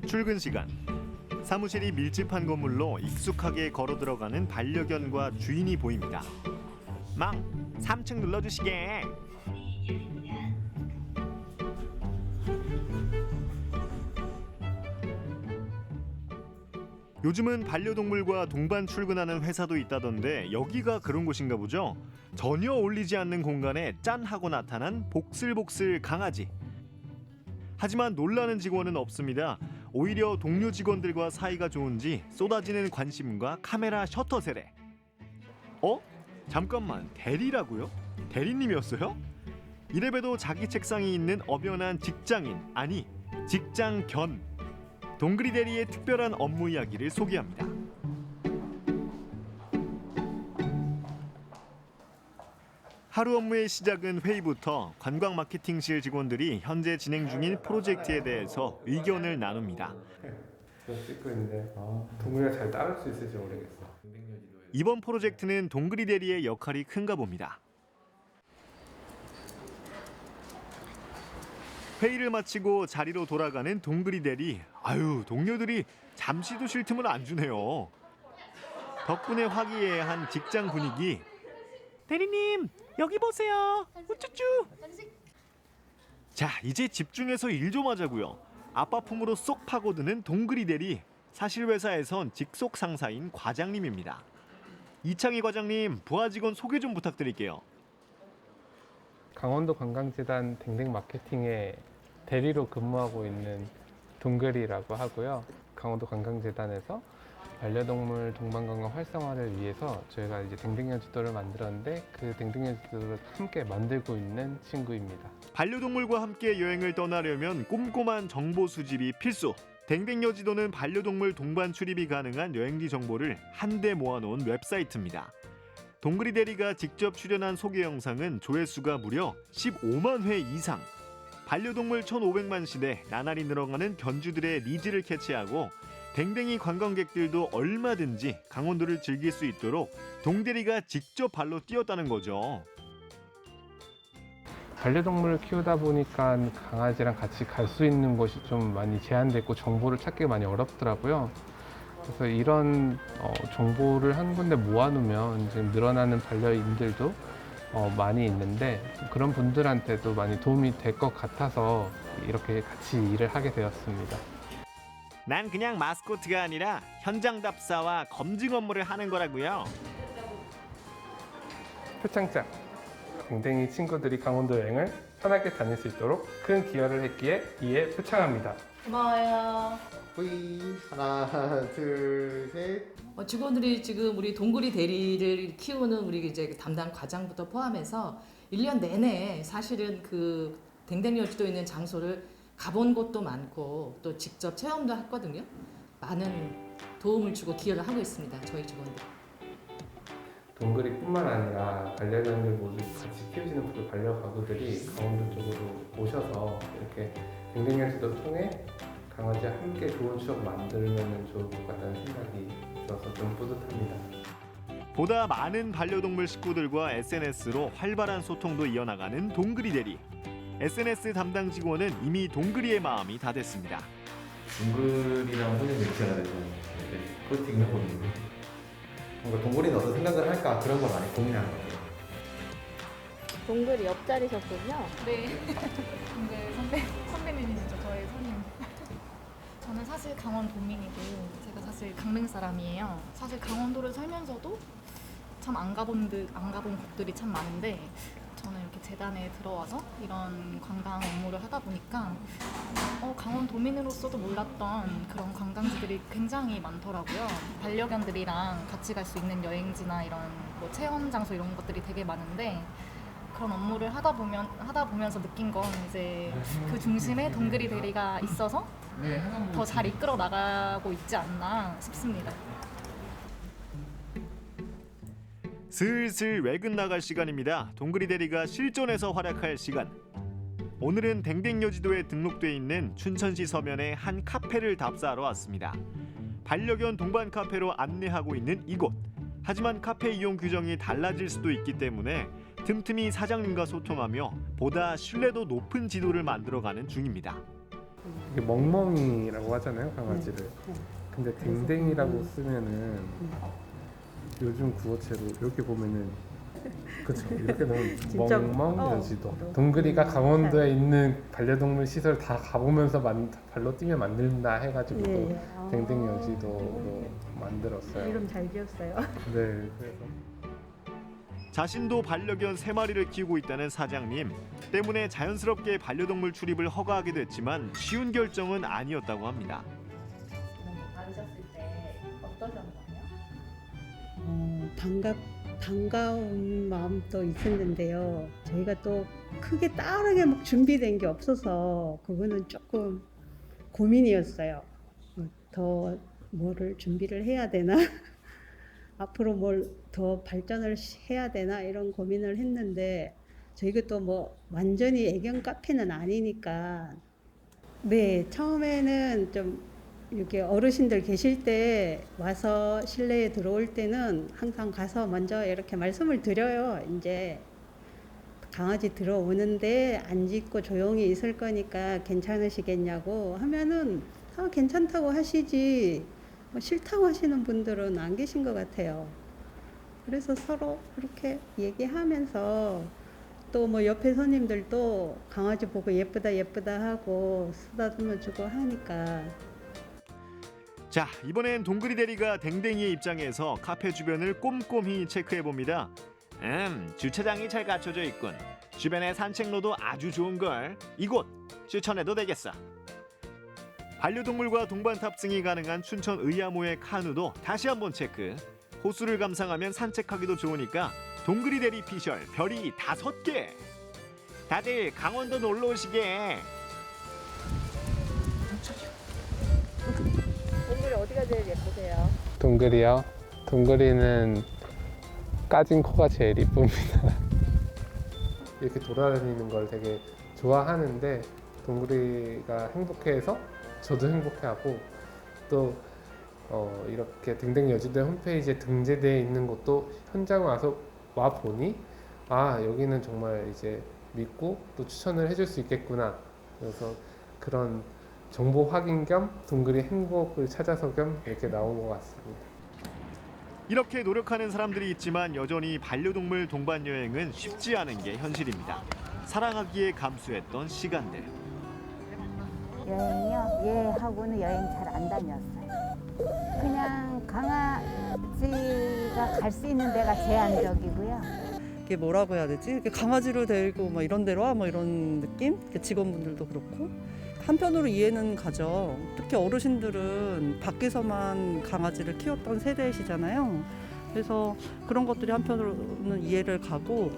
출근 시간. 사무실이 밀집한 건물로 익숙하게 걸어 들어가는 반려견과 주인이 보입니다. 망, 3층 눌러주시게. 요즘은 반려동물과 동반 출근하는 회사도 있다던데 여기가 그런 곳인가 보죠? 전혀 어울리지 않는 공간에 짠 하고 나타난 복슬복슬 강아지. 하지만 놀라는 직원은 없습니다. 오히려 동료 직원들과 사이가 좋은지 쏟아지는 관심과 카메라 셔터 세례. 잠깐만, 대리라고요? 대리님이었어요? 이래봬도 자기 책상이 있는 엄연한 직장인, 아니 직장견. 동그리 대리의 특별한 업무 이야기를 소개합니다. 하루 업무의 시작은 회의부터 관광 마케팅실 직원들이 현재 진행 중인 프로젝트에 대해서 의견을 나눕니다. 찍고 있는데 동물이가 잘 따를 수 있을지 모르겠어. 이번 프로젝트는 동그리 대리의 역할이 큰가 봅니다. 회의를 마치고 자리로 돌아가는 동그리 대리. 아유, 동료들이 잠시도 쉴 틈을 안 주네요. 덕분에 화기애애한 직장 분위기. 대리님, 여기 보세요. 우쭈쭈. 자, 이제 집중해서 일 좀 하자고요. 아빠 품으로 쏙 파고드는 동그리 대리. 사실 회사에선 직속 상사인 과장님입니다. 이창희 과장님, 부하 직원 소개 좀 부탁드릴게요. 강원도 관광재단 댕댕 마케팅에 대리로 근무하고 있는 동글이라고 하고요. 강원도 관광재단에서 반려동물 동반관광 활성화를 위해서 저희가 이제 댕댕여지도를 만들었는데 그 댕댕여지도를 함께 만들고 있는 친구입니다. 반려동물과 함께 여행을 떠나려면 꼼꼼한 정보 수집이 필수. 댕댕여지도는 반려동물 동반 출입이 가능한 여행지 정보를 한데 모아놓은 웹사이트입니다. 동그리 대리가 직접 출연한 소개 영상은 조회수가 무려 15만 회 이상. 반려동물 1,500만 시대 나날이 늘어가는 견주들의 니즈를 캐치하고 댕댕이 관광객들도 얼마든지 강원도를 즐길 수 있도록 동대리가 직접 발로 뛰었다는 거죠. 반려동물을 키우다 보니까 강아지랑 같이 갈 수 있는 곳이 좀 많이 제한됐고 정보를 찾기가 많이 어렵더라고요. 그래서 이런 정보를 한 군데 모아놓으면 지금 늘어나는 반려인들도 많이 있는데 그런 분들한테도 많이 도움이 될 것 같아서 이렇게 같이 일을 하게 되었습니다. 난 그냥 마스코트가 아니라 현장 답사와 검증 업무를 하는 거라고요. 표창장. 댕댕이 친구들이 강원도 여행을 편하게 다닐 수 있도록 큰 기여를 했기에 이에 표창합니다. 고마워요. V 하나 둘 셋. 직원들이 지금 우리 동그리 대리를 키우는 우리 이제 담당 과장부터 포함해서 1년 내내 사실은 그 댕댕여지도 있는 장소를 가본 곳도 많고 또 직접 체험도 했거든요. 많은 도움을 주고 기여를 하고 있습니다. 저희 직원들. 동글이뿐만 아니라 반려견들 모두 같이 키우시는 그 반려가구들이 강원도 쪽으로 오셔서 이렇게 댕댕여지도 통해 강아지와 함께 좋은 추억 만들면 좋을 것 같다는 생각이 들어서 좀 뿌듯합니다. 보다 많은 반려동물 식구들과 SNS로 활발한 소통도 이어나가는 동그리 대리. SNS 담당 직원은 이미 동그리의 마음이 다 됐습니다. 동글이랑 혼인 매치가 돼서 코팅을 해보는데 뭔가 동글이는 어떤 생각을 할까 그런 걸 많이 고민하는 것 같아요. 동글이 옆자리셨군요. 네. 근데 선배님이시죠, 저의 선임. 저는 사실 강원 도민이고 제가 사실 강릉 사람이에요. 사실 강원도를 살면서도 참 안 가본 곳들이 참 많은데 저는 이렇게 재단에 들어와서 이런 관광 업무를 하다 보니까 강원 도민으로서도 몰랐던 그런 관광지들이 굉장히 많더라고요. 반려견들이랑 같이 갈 수 있는 여행지나 이런 뭐 체험 장소 이런 것들이 되게 많은데 그런 업무를 하다 보면서 느낀 건 이제 그 중심에 동그리 대리가 있어서 더 잘 이끌어 나가고 있지 않나 싶습니다. 슬슬 외근 나갈 시간입니다. 동그리 대리가 실전에서 활약할 시간. 오늘은 댕댕여지도에 등록돼 있는 춘천시 서면의 한 카페를 답사하러 왔습니다. 반려견 동반 카페로 안내하고 있는 이곳. 하지만 카페 이용 규정이 달라질 수도 있기 때문에 틈틈이 사장님과 소통하며 보다 신뢰도 높은 지도를 만들어가는 중입니다. 이게 멍멍이라고 하잖아요, 강아지를. 네. 근데 댕댕이라고 쓰면은 요즘 구어체로 이렇게 보면은 그쵸, 이렇게 보면 진짜, 멍멍여지도. 어. 동그리가 강원도에 있는 반려동물 시설 다 가보면서 발로 뛰면 만든다 해가지고 예, 예. 댕댕여지도로 만들었어요. 이름 잘 지었어요. 네, 그래서. 자신도 반려견 3마리를 키우고 있다는 사장님. 때문에 자연스럽게 반려동물 출입을 허가하게 됐지만 쉬운 결정은 아니었다고 합니다. 받으셨을 때 어떠셨나요? 반가운 마음도 있었는데요. 저희가 또 크게 다르게 막 준비된 게 없어서 그거는 조금 고민이었어요. 더 뭐를 준비를 해야 되나? 앞으로 뭘 더 발전을 해야 되나? 이런 고민을 했는데 저희가 또 뭐 완전히 애견 카페는 아니니까 네, 처음에는 좀 이렇게 어르신들 계실 때 와서 실내에 들어올 때는 항상 가서 먼저 이렇게 말씀을 드려요. 이제 강아지 들어오는데 안 짖고 조용히 있을 거니까 괜찮으시겠냐고 하면은 괜찮다고 하시지 뭐 싫다고 하시는 분들은 안 계신 것 같아요. 그래서 서로 그렇게 얘기하면서 또 뭐 옆에 손님들도 강아지 보고 예쁘다 예쁘다 하고 쓰다듬어 주고 하니까 자, 이번엔 동그리 대리가 댕댕이의 입장에서 카페 주변을 꼼꼼히 체크해 봅니다. 주차장이 잘 갖춰져 있군. 주변에 산책로도 아주 좋은걸. 이곳 추천해도 되겠어. 반려동물과 동반 탑승이 가능한 춘천 의아모의 카누도 다시 한번 체크. 호수를 감상하면 산책하기도 좋으니까 동그리 대리 피셜 별이 5개. 다들 강원도 놀러 오시게. 동굴이 어디가 제일 예쁘세요? 동글이요? 동글이는 까진 코가 제일 이쁩니다. 이렇게 돌아다니는 걸 되게 좋아하는데 동글이가 행복해해서 저도 행복해하고 또 이렇게 댕댕여지도 홈페이지에 등재되어 있는 것도 현장 와 보니 아 여기는 정말 이제 믿고 또 추천을 해줄 수 있겠구나. 그래서 그런 정보 확인 겸 동글이 행복을 찾아서 겸 이렇게 나온 것 같습니다. 이렇게 노력하는 사람들이 있지만 여전히 반려동물 동반 여행은 쉽지 않은 게 현실입니다. 사랑하기에 감수했던 시간들. 여행이요? 얘하고는 여행 잘 안 다녔어요. 그냥 강아지가 갈 수 있는 데가 제한적이고요. 이게 뭐라고 해야 되지? 이렇게 강아지를 데리고 뭐 이런 데로 와 뭐 이런 느낌? 직원분들도 그렇고 한편으로 이해는 가죠. 특히 어르신들은 밖에서만 강아지를 키웠던 세대시잖아요. 그래서 그런 것들이 한편으로는 이해를 가고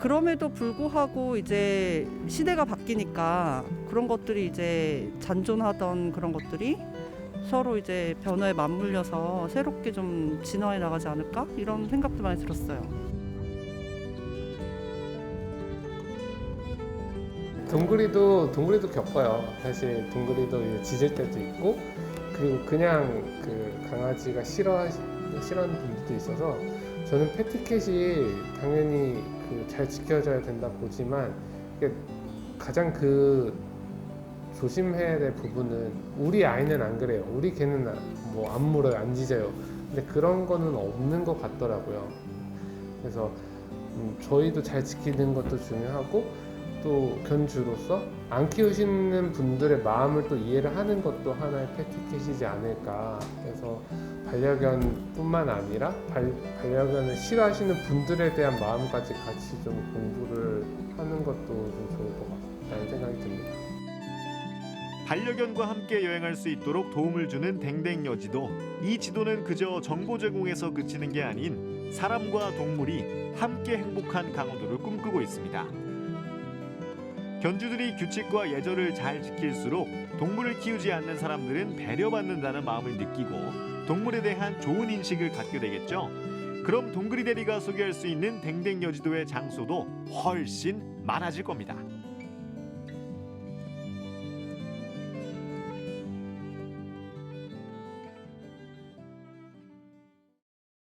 그럼에도 불구하고 이제 시대가 바뀌니까 그런 것들이 이제 잔존하던 그런 것들이 서로 이제 변화에 맞물려서 새롭게 좀 진화해 나가지 않을까? 이런 생각도 많이 들었어요. 동그리도 겪어요. 사실 동그리도 짖을 때도 있고 그리고 그냥 그 강아지가 싫어하는 분들도 있어서 저는 패티캣이 당연히 잘 지켜져야 된다 보지만 가장 조심해야 될 부분은 우리 아이는 안 그래요. 우리 개는 뭐 안 물어요, 안 짖어요. 근데 그런 거는 없는 것 같더라고요. 그래서 저희도 잘 지키는 것도 중요하고 또 견주로서 안 키우시는 분들의 마음을 또 이해를 하는 것도 하나의 패티캣이지 않을까. 그래서 반려견뿐만 아니라 반려견을 싫어하시는 분들에 대한 마음까지 같이 좀 공부를 하는 것도 좀 좋을 것 같다는 생각이 듭니다. 반려견과 함께 여행할 수 있도록 도움을 주는 댕댕여지도. 이 지도는 그저 정보 제공에서 그치는 게 아닌 사람과 동물이 함께 행복한 강원도를 꿈꾸고 있습니다. 견주들이 규칙과 예절을 잘 지킬수록 동물을 키우지 않는 사람들은 배려받는다는 마음을 느끼고 동물에 대한 좋은 인식을 갖게 되겠죠. 그럼 동그리 대리가 소개할 수 있는 댕댕여지도의 장소도 훨씬 많아질 겁니다.